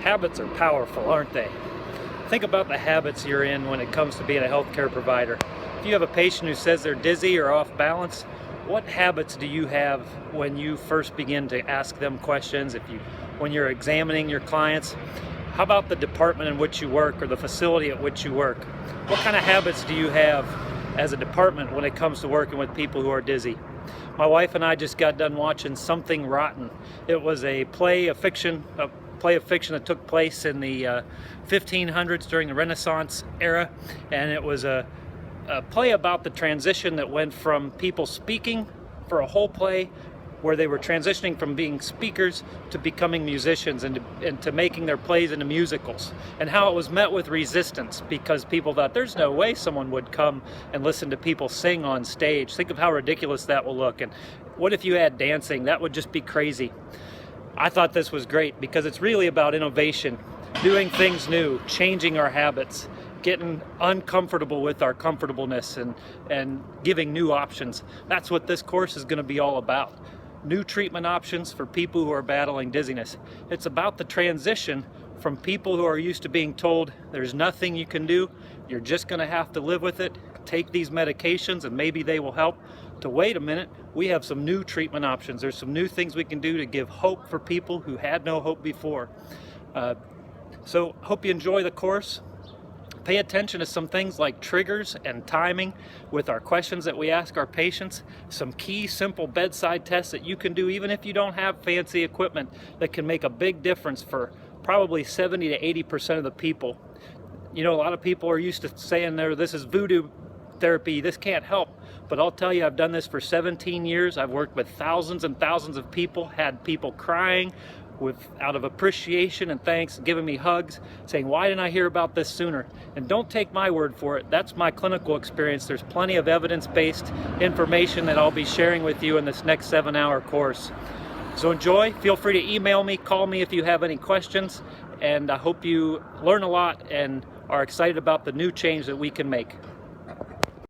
Habits are powerful, aren't they? Think about the habits you're in when it comes to being a healthcare provider. If you have a patient who says they're dizzy or off balance, what habits do you have when you first begin to ask them questions? When you're examining your clients? How about the department in which you work or the facility at which you work? What kind of habits do you have as a department when it comes to working with people who are dizzy? My wife and I just got done watching Something Rotten. It was a play of fiction that took place in the 1500s during the Renaissance era, and it was a play about the transition that went from people speaking for a whole play, where they were transitioning from being speakers to becoming musicians and to making their plays into musicals, and how it was met with resistance because people thought there's no way someone would come and listen to people sing on stage. Think of how ridiculous that will look, and what if you had dancing? That would just be crazy. I thought this was great because it's really about innovation, doing things new, changing our habits, getting uncomfortable with our comfortableness, and giving new options. That's what this course is going to be all about. New treatment options for people who are battling dizziness. It's about the transition from people who are used to being told there's nothing you can do, you're just going to have to live with it, take these medications and maybe they will help, to wait a minute, we have some new treatment options. There's some new things we can do to give hope for people who had no hope before. So hope you enjoy the course. Pay attention to some things like triggers and timing with our questions that we ask our patients. Some key simple bedside tests that you can do even if you don't have fancy equipment that can make a big difference for probably 70 to 80% of the people. You know, a lot of people are used to saying this is voodoo therapy, this can't help. But I'll tell you, I've done this for 17 years. I've worked with thousands and thousands of people, had people crying out of appreciation and thanks, giving me hugs, saying, why didn't I hear about this sooner? And don't take my word for it. That's my clinical experience. There's plenty of evidence-based information that I'll be sharing with you in this next 7-hour course. So enjoy. Feel free to email me, call me if you have any questions, and I hope you learn a lot and are excited about the new change that we can make.